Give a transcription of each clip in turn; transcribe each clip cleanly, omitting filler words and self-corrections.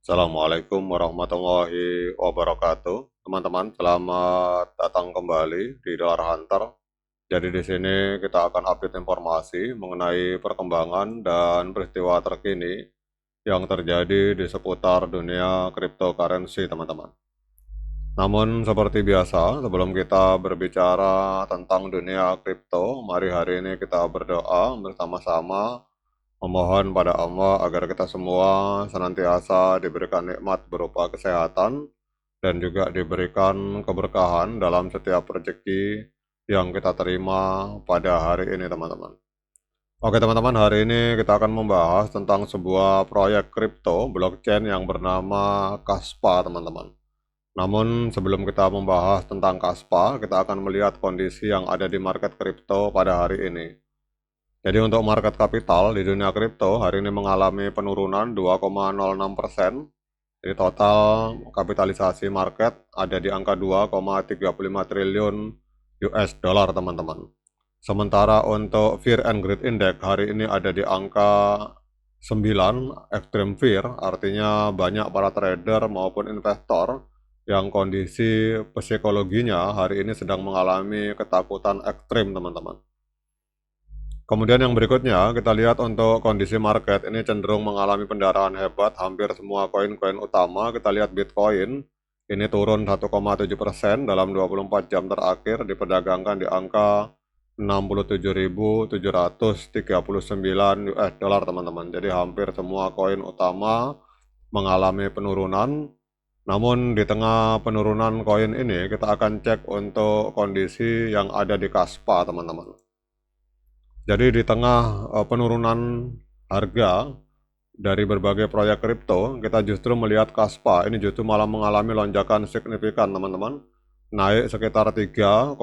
Assalamualaikum warahmatullahi wabarakatuh. Teman-teman, selamat datang kembali di Dolar Hunter. Jadi di sini kita akan update informasi mengenai perkembangan dan peristiwa terkini yang terjadi di seputar dunia cryptocurrency, teman-teman. Namun seperti biasa, sebelum kita berbicara tentang dunia kripto, mari hari ini kita berdoa bersama-sama memohon pada Allah agar kita semua senantiasa diberikan nikmat berupa kesehatan dan juga diberikan keberkahan dalam setiap rezeki yang kita terima pada hari ini, teman-teman. Oke, teman-teman, hari ini kita akan membahas tentang sebuah proyek kripto blockchain yang bernama Kaspa, teman-teman. Namun sebelum kita membahas tentang Kaspa, kita akan melihat kondisi yang ada di market kripto pada hari ini. Jadi untuk market kapital di dunia kripto hari ini mengalami penurunan 2,06%. Jadi total kapitalisasi market ada di angka 2,35 triliun US dollar, teman-teman. Sementara untuk Fear and Greed Index hari ini ada di angka 9, Extreme Fear, artinya banyak para trader maupun investor yang kondisi psikologinya hari ini sedang mengalami ketakutan ekstrim, teman-teman. Kemudian yang berikutnya, kita lihat untuk kondisi market ini cenderung mengalami pendarahan hebat. Hampir semua koin-koin utama, kita lihat Bitcoin, ini turun 1,7% dalam 24 jam terakhir, diperdagangkan di angka 67.739 US dollar, teman-teman. Jadi hampir semua koin utama mengalami penurunan. Namun di tengah penurunan koin ini, kita akan cek untuk kondisi yang ada di Kaspa, teman-teman. Jadi di tengah penurunan harga dari berbagai proyek kripto, kita justru melihat Kaspa ini justru malah mengalami lonjakan signifikan, teman-teman. Naik sekitar 3,84%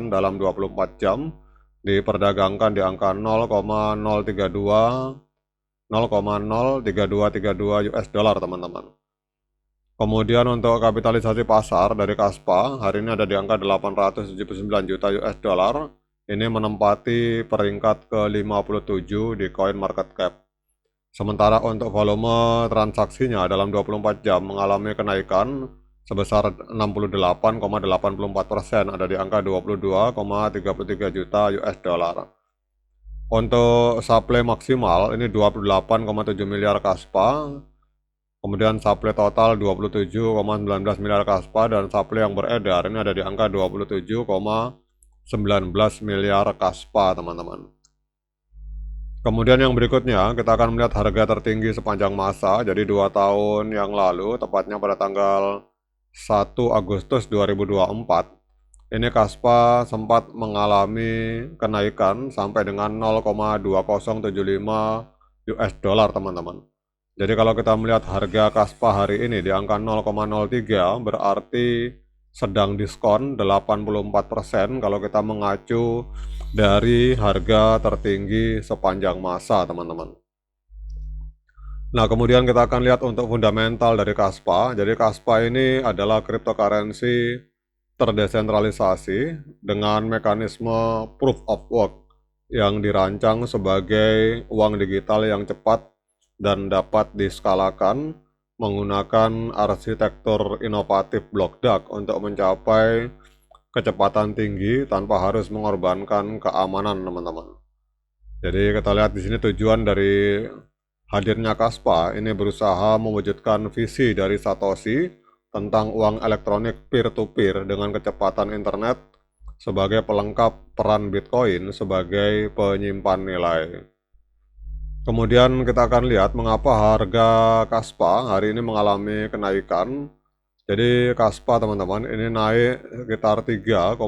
dalam 24 jam, diperdagangkan di angka 0,032 US dollar, teman-teman. Kemudian untuk kapitalisasi pasar dari Kaspa hari ini ada di angka 879 juta US dollar. Ini menempati peringkat ke-57 di coin market cap. Sementara untuk volume transaksinya dalam 24 jam mengalami kenaikan sebesar 68,84%, ada di angka 22,33 juta US dollar. Untuk supply maksimal ini 28,7 miliar Kaspa. Kemudian supply total 27,19 miliar Kaspa dan supply yang beredar ini ada di angka 27,19 miliar Kaspa, teman-teman. Kemudian yang berikutnya kita akan melihat harga tertinggi sepanjang masa. Jadi 2 tahun yang lalu, tepatnya pada tanggal 1 Agustus 2024, ini Kaspa sempat mengalami kenaikan sampai dengan 0,2075 US dollar, teman-teman. Jadi kalau kita melihat harga Kaspa hari ini di angka 0,03 berarti sedang diskon 84% kalau kita mengacu dari harga tertinggi sepanjang masa, teman-teman. Nah, kemudian kita akan lihat untuk fundamental dari Kaspa. Jadi Kaspa ini adalah cryptocurrency terdesentralisasi dengan mekanisme proof of work yang dirancang sebagai uang digital yang cepat dan dapat diskalakan menggunakan arsitektur inovatif block DAG untuk mencapai kecepatan tinggi tanpa harus mengorbankan keamanan, teman-teman. Jadi kita lihat di sini tujuan dari hadirnya Kaspa ini berusaha mewujudkan visi dari Satoshi tentang uang elektronik peer-to-peer dengan kecepatan internet sebagai pelengkap peran Bitcoin sebagai penyimpan nilai. Kemudian kita akan lihat mengapa harga Kaspa hari ini mengalami kenaikan. Jadi Kaspa, teman-teman, ini naik sekitar 3,02%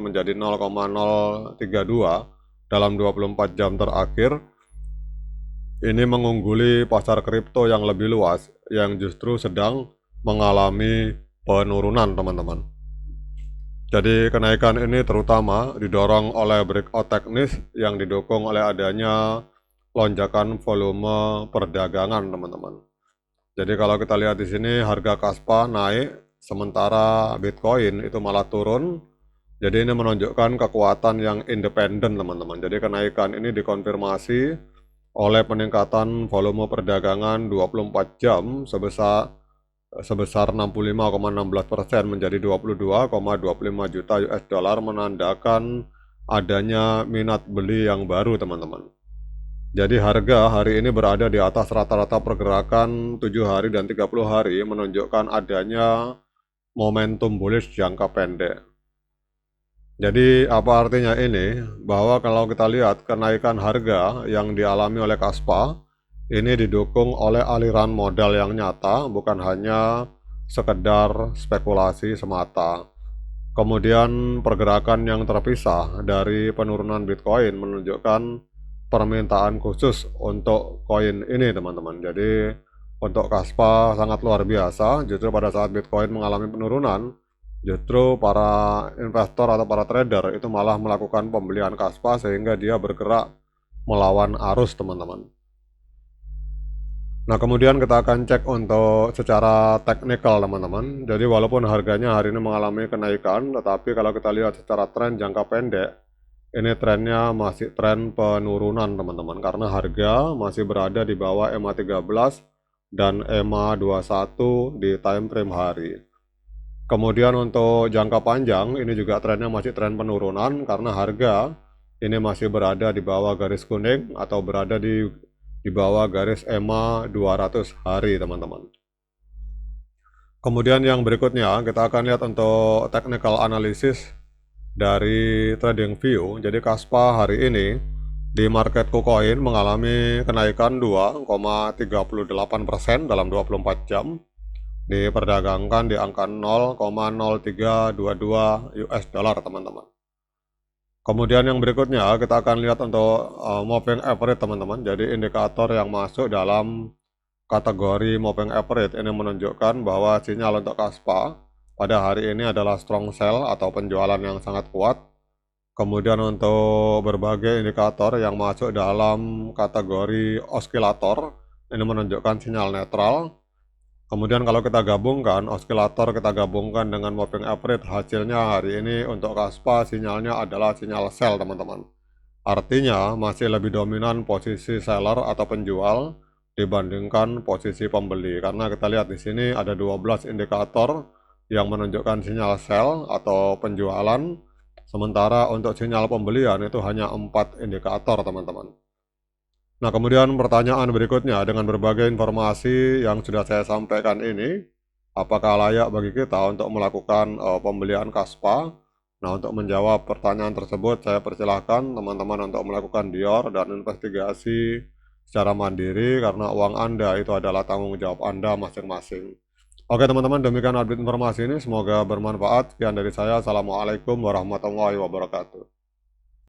menjadi 0,032 dalam 24 jam terakhir. Ini mengungguli pasar kripto yang lebih luas yang justru sedang mengalami penurunan, teman-teman. Jadi kenaikan ini terutama didorong oleh breakout teknis yang didukung oleh adanya lonjakan volume perdagangan, teman-teman. Jadi kalau kita lihat di sini harga Kaspa naik, sementara Bitcoin itu malah turun. Jadi ini menunjukkan kekuatan yang independen, teman-teman. Jadi kenaikan ini dikonfirmasi oleh peningkatan volume perdagangan 24 jam sebesar 65,16% menjadi 22,25 juta US dollar, menandakan adanya minat beli yang baru, teman-teman. Jadi harga hari ini berada di atas rata-rata pergerakan 7 hari dan 30 hari, menunjukkan adanya momentum bullish jangka pendek. Jadi apa artinya ini? Bahwa kalau kita lihat kenaikan harga yang dialami oleh Kaspa, ini didukung oleh aliran modal yang nyata, bukan hanya sekedar spekulasi semata. Kemudian pergerakan yang terpisah dari penurunan Bitcoin menunjukkan permintaan khusus untuk koin ini, teman-teman. Jadi untuk Kaspa sangat luar biasa, justru pada saat Bitcoin mengalami penurunan, justru para investor atau para trader itu malah melakukan pembelian Kaspa sehingga dia bergerak melawan arus, teman-teman. Nah, kemudian kita akan cek untuk secara teknikal, teman-teman. Jadi walaupun harganya hari ini mengalami kenaikan, tetapi kalau kita lihat secara tren jangka pendek, ini trennya masih tren penurunan, teman-teman. Karena harga masih berada di bawah EMA 13 dan EMA 21 di time frame hari. Kemudian untuk jangka panjang, ini juga trennya masih tren penurunan karena harga ini masih berada di bawah garis kuning atau berada di bawah garis EMA 200 hari, teman-teman. Kemudian yang berikutnya kita akan lihat untuk technical analysis dari TradingView. Jadi Kaspa hari ini di market KuCoin mengalami kenaikan 2,38% dalam 24 jam, diperdagangkan di angka 0,0322 US dollar, teman-teman. Kemudian yang berikutnya kita akan lihat untuk moving average, teman-teman. Jadi indikator yang masuk dalam kategori moving average ini menunjukkan bahwa sinyal untuk Kaspa pada hari ini adalah strong sell atau penjualan yang sangat kuat. Kemudian untuk berbagai indikator yang masuk dalam kategori osilator ini menunjukkan sinyal netral. Kemudian kalau kita gabungkan osilator, kita gabungkan dengan moving average, hasilnya hari ini untuk Kaspa sinyalnya adalah sinyal sell, teman-teman. Artinya masih lebih dominan posisi seller atau penjual dibandingkan posisi pembeli. Karena kita lihat di sini ada 12 indikator yang menunjukkan sinyal sell atau penjualan, sementara untuk sinyal pembelian itu hanya 4 indikator, teman-teman. Nah, kemudian pertanyaan berikutnya, dengan berbagai informasi yang sudah saya sampaikan ini, apakah layak bagi kita untuk melakukan pembelian Kaspa? Nah, untuk menjawab pertanyaan tersebut, saya persilahkan teman-teman untuk melakukan dior dan investigasi secara mandiri, karena uang Anda itu adalah tanggung jawab Anda masing-masing. Oke teman-teman, demikian update informasi ini, semoga bermanfaat. Sekian dari saya, Assalamualaikum warahmatullahi wabarakatuh.